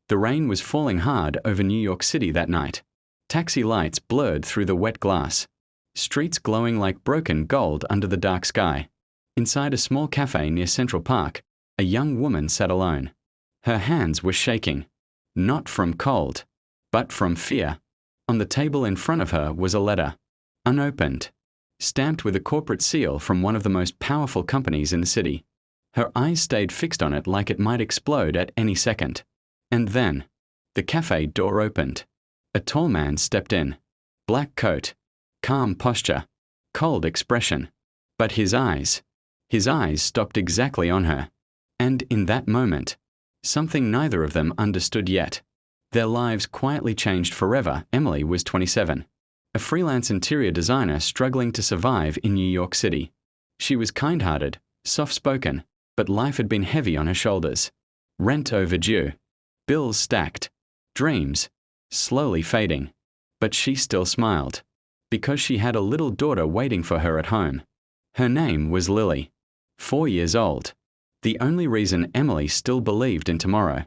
The rain was falling hard over New York City that night. Taxi lights blurred through the wet glass. Streets glowing like broken gold under the dark sky. Inside a small cafe near Central Park, a young woman sat alone. Her hands were shaking. Not from cold, but from fear. On the table in front of her was a letter. Unopened. Stamped with a corporate seal from one of the most powerful companies in the city. Her eyes stayed fixed on it like it might explode at any second. And then, the cafe door opened. A tall man stepped in. Black coat. Calm posture. Cold expression. But his eyes stopped exactly on her. And in that moment, something neither of them understood yet. Their lives quietly changed forever. Emily was 27. A freelance interior designer struggling to survive in New York City. She was kind-hearted, soft-spoken, but life had been heavy on her shoulders. Rent overdue. Bills stacked. Dreams slowly fading. But she still smiled. Because she had a little daughter waiting for her at home. Her name was Lily. 4 years old. The only reason Emily still believed in tomorrow.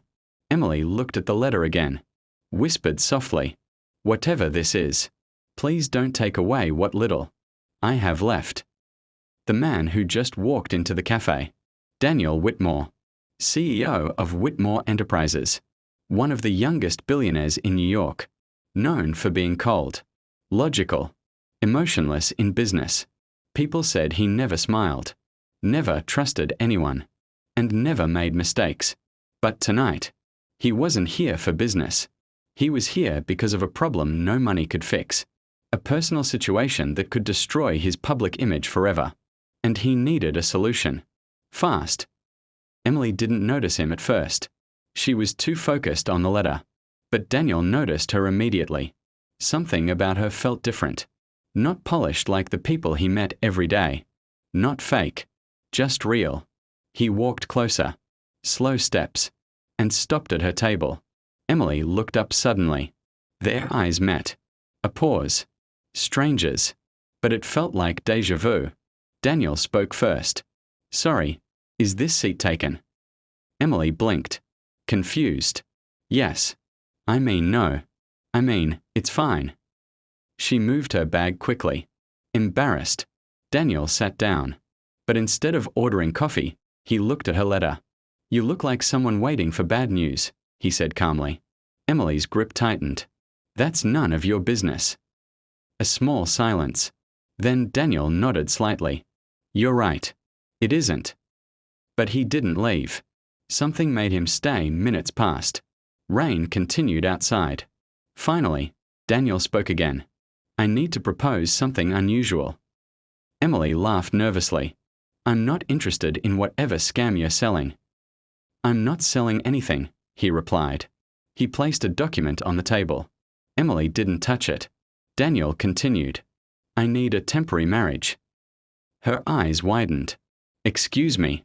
Emily looked at the letter again. Whispered softly, "Whatever this is, please don't take away what little I have left." The man who just walked into the cafe. Daniel Whitmore. CEO of Whitmore Enterprises. One of the youngest billionaires in New York. Known for being cold. Logical. Emotionless in business. People said he never smiled. Never trusted anyone. And never made mistakes. But tonight, he wasn't here for business. He was here because of a problem no money could fix. A personal situation that could destroy his public image forever. And he needed a solution. Fast. Emily didn't notice him at first. She was too focused on the letter. But Daniel noticed her immediately. Something about her felt different. Not polished like the people he met every day. Not fake. Just real. He walked closer. Slow steps. And stopped at her table. Emily looked up suddenly. Their eyes met. A pause. Strangers. But it felt like déjà vu. Daniel spoke first. "Sorry, is this seat taken?" Emily blinked. Confused. "Yes. I mean no. I mean, it's fine." She moved her bag quickly. Embarrassed. Daniel sat down. But instead of ordering coffee, he looked at her letter. "You look like someone waiting for bad news," he said calmly. Emily's grip tightened. "That's none of your business." A small silence. Then Daniel nodded slightly. "You're right. It isn't." But he didn't leave. Something made him stay minutes past. Rain continued outside. Finally, Daniel spoke again. "I need to propose something unusual." Emily laughed nervously. "I'm not interested in whatever scam you're selling." "I'm not selling anything," he replied. He placed a document on the table. Emily didn't touch it. Daniel continued. "I need a temporary marriage." Her eyes widened. "Excuse me."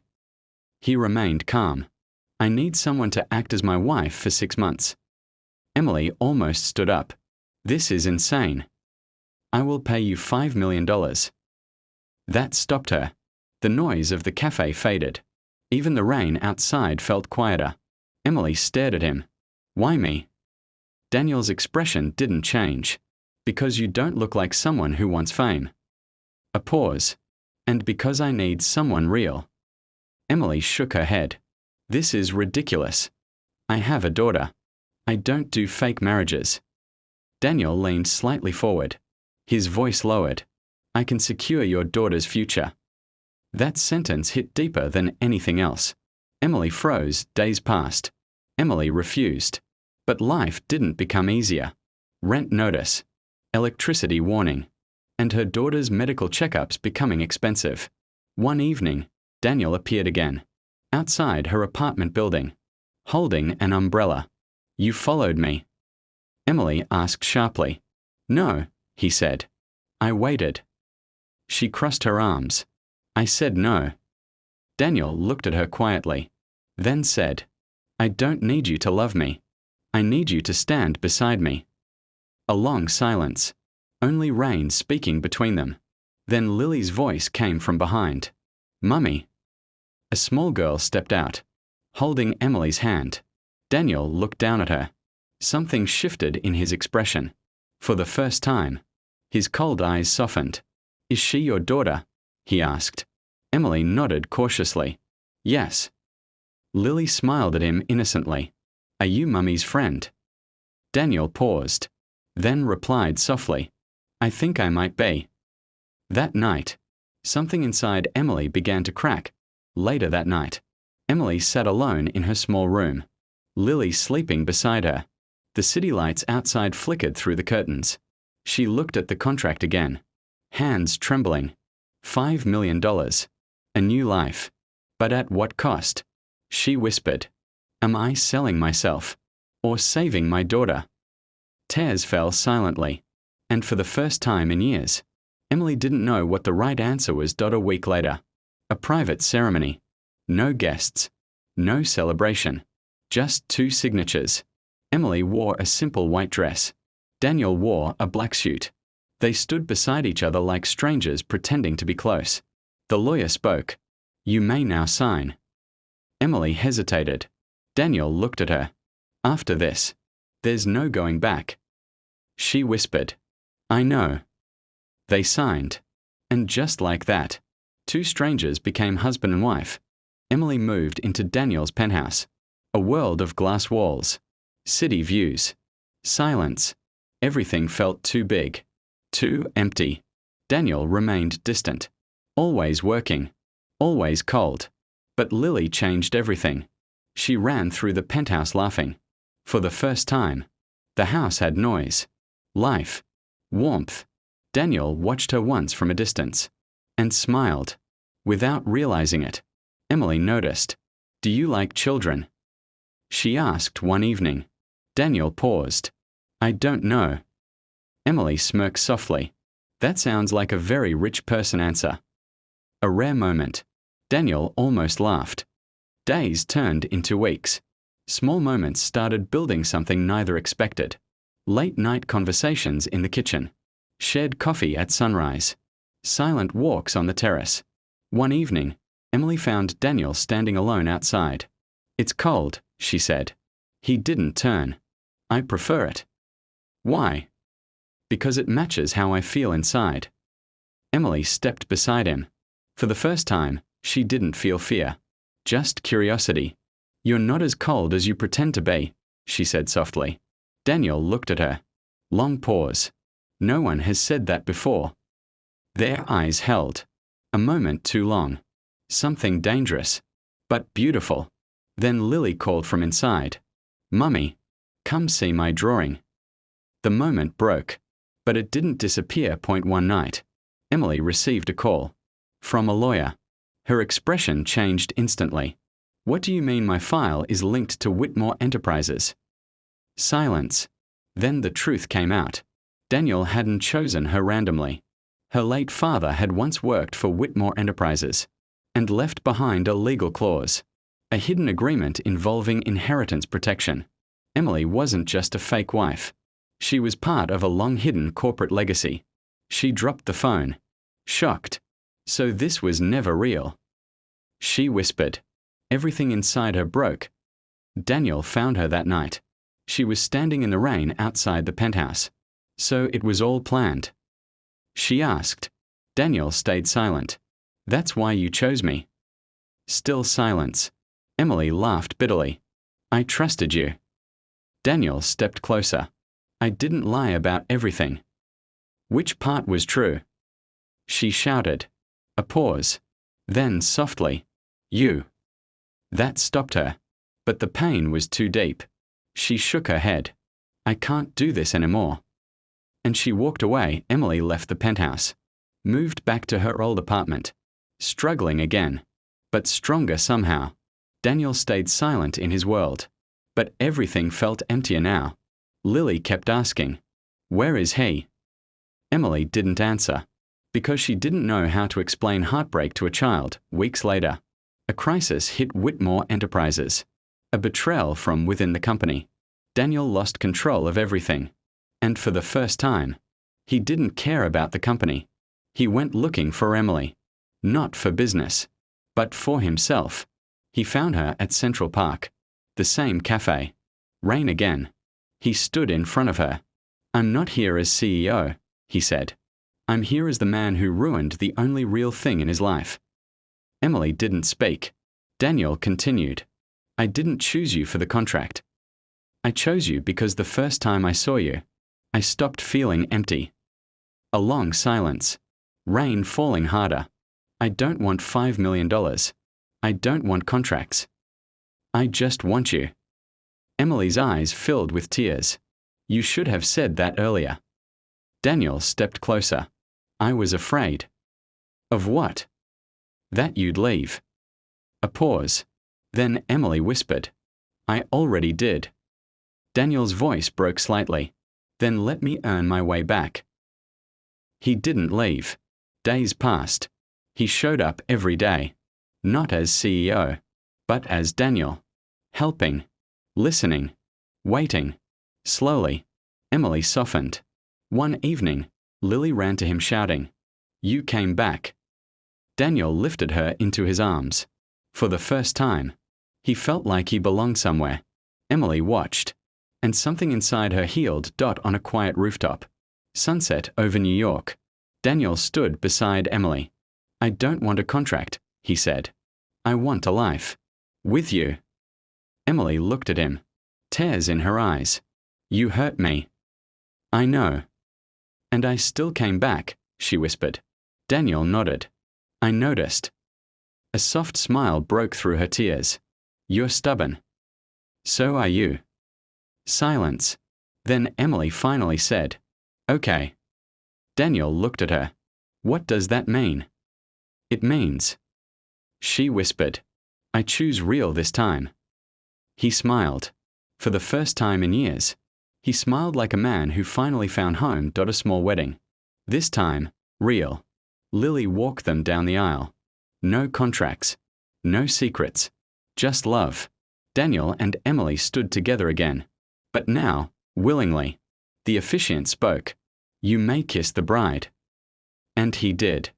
He remained calm. "I need someone to act as my wife for 6 months." Emily almost stood up. "This is insane." "I will pay you $5 million. That stopped her. The noise of the cafe faded. Even the rain outside felt quieter. Emily stared at him. "Why me?" Daniel's expression didn't change. "Because you don't look like someone who wants fame." A pause. "And because I need someone real." Emily shook her head. "This is ridiculous. I have a daughter. I don't do fake marriages." Daniel leaned slightly forward. His voice lowered. "I can secure your daughter's future." That sentence hit deeper than anything else. Emily froze. Days passed. Emily refused. But life didn't become easier. Rent notice. Electricity warning. And her daughter's medical checkups becoming expensive. One evening, Daniel appeared again. Outside her apartment building. Holding an umbrella. "You followed me." Emily asked sharply. "No," he said. "I waited." She crossed her arms. "I said no." Daniel looked at her quietly. Then said, "I don't need you to love me. I need you to stand beside me." A long silence. Only rain speaking between them. Then Lily's voice came from behind. "Mummy." A small girl stepped out, holding Emily's hand. Daniel looked down at her. Something shifted in his expression. For the first time, his cold eyes softened. "Is she your daughter?" he asked. Emily nodded cautiously. "Yes." Lily smiled at him innocently. "Are you Mummy's friend?" Daniel paused, then replied softly, "I think I might be." That night, something inside Emily began to crack. Later that night, Emily sat alone in her small room, Lily sleeping beside her. The city lights outside flickered through the curtains. She looked at the contract again, hands trembling. $5 million. A new life. But at what cost? She whispered, "Am I selling myself? Or saving my daughter?" Tears fell silently, and for the first time in years, Emily didn't know what the right answer was. A week later, a private ceremony. No guests, no celebration, just 2 signatures. Emily wore a simple white dress. Daniel wore a black suit. They stood beside each other like strangers pretending to be close. The lawyer spoke. "You may now sign." Emily hesitated. Daniel looked at her. "After this, there's no going back." She whispered, "I know." They signed. And just like that, 2 strangers became husband and wife. Emily moved into Daniel's penthouse. A world of glass walls, city views, silence. Everything felt too big, too empty. Daniel remained distant, always working, always cold. But Lily changed everything. She ran through the penthouse laughing. For the first time, the house had noise, life, warmth. Daniel watched her once from a distance and smiled. Without realizing it, Emily noticed. "Do you like children?" she asked one evening. Daniel paused. "I don't know." Emily smirked softly. "That sounds like a very rich person answer." A rare moment. Daniel almost laughed. Days turned into weeks. Small moments started building something neither expected. Late-night conversations in the kitchen. Shared coffee at sunrise. Silent walks on the terrace. One evening, Emily found Daniel standing alone outside. "It's cold," she said. He didn't turn. "I prefer it." "Why?" "Because it matches how I feel inside." Emily stepped beside him. For the first time, she didn't feel fear, just curiosity. "You're not as cold as you pretend to be," she said softly. Daniel looked at her. Long pause. No one has said that before. Their eyes held. A moment too long. Something dangerous, but beautiful. Then Lily called from inside. "Mummy, come see my drawing." The moment broke, but it didn't disappear. One night, Emily received a call from a lawyer. Her expression changed instantly. "What do you mean my file is linked to Whitmore Enterprises?" Silence. Then the truth came out. Daniel hadn't chosen her randomly. Her late father had once worked for Whitmore Enterprises and left behind a legal clause, a hidden agreement involving inheritance protection. Emily wasn't just a fake wife. She was part of a long-hidden corporate legacy. She dropped the phone, shocked. So this was never real. She whispered. Everything inside her broke. Daniel found her that night. She was standing in the rain outside the penthouse. So it was all planned. She asked. Daniel stayed silent. "That's why you chose me." Still silence. Emily laughed bitterly. "I trusted you." Daniel stepped closer. "I didn't lie about everything." "Which part was true?" She shouted. A pause. Then softly, "You." That stopped her. But the pain was too deep. She shook her head. "I can't do this anymore." And she walked away. Emily left the penthouse, moved back to her old apartment, struggling again, but stronger somehow. Daniel stayed silent in his world, but everything felt emptier now. Lily kept asking, "Where is he?" Emily didn't answer, because she didn't know how to explain heartbreak to a child. Weeks later, a crisis hit Whitmore Enterprises, a betrayal from within the company. Daniel lost control of everything. And for the first time, he didn't care about the company. He went looking for Emily. Not for business, but for himself. He found her at Central Park, The same cafe. Rain again. He stood in front of her. "I'm not here as CEO," he said. "I'm here as the man who ruined the only real thing in his life." Emily didn't speak. Daniel continued. "I didn't choose you for the contract. I chose you because the first time I saw you, I stopped feeling empty." A long silence. Rain falling harder. "I don't want $5 million. I don't want contracts. I just want you." Emily's eyes filled with tears. "You should have said that earlier." Daniel stepped closer. "I was afraid." "Of what?" "That you'd leave." A pause. Then Emily whispered, "I already did." Daniel's voice broke slightly. "Then let me earn my way back." He didn't leave. Days passed. He showed up every day. Not as CEO, but as Daniel. Helping. Listening. Waiting. Slowly, Emily softened. One evening, Lily ran to him shouting, "You came back." Daniel lifted her into his arms. For the first time, he felt like he belonged somewhere. Emily watched, and something inside her healed. On a quiet rooftop. Sunset over New York. Daniel stood beside Emily. "I don't want a contract," he said. "I want a life. With you." Emily looked at him. Tears in her eyes. "You hurt me." "I know." "And I still came back," she whispered. Daniel nodded. "I noticed." A soft smile broke through her tears. "You're stubborn." "So are you." Silence. Then Emily finally said, "Okay." Daniel looked at her. "What does that mean?" "It means." She whispered, "I choose real this time." He smiled. For the first time in years, he smiled like a man who finally found home. A small wedding. This time, real. Lily walked them down the aisle. No contracts. No secrets. Just love. Daniel and Emily stood together again. But now, willingly. The officiant spoke. "You may kiss the bride." And he did.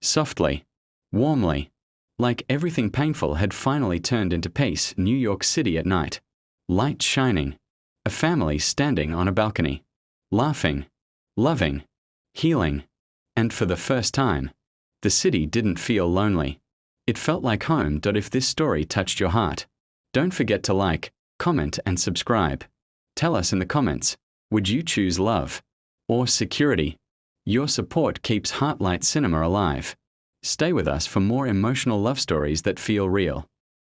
Softly. Warmly. Like everything painful had finally turned into peace. New York City at night. Lights shining. A family standing on a balcony. Laughing. Loving. Healing. And for the first time, the city didn't feel lonely. It felt like home. If this story touched your heart, don't forget to like, comment, and subscribe. Tell us in the comments, would you choose love or security? Your support keeps Heartlight Cinema alive. Stay with us for more emotional love stories that feel real.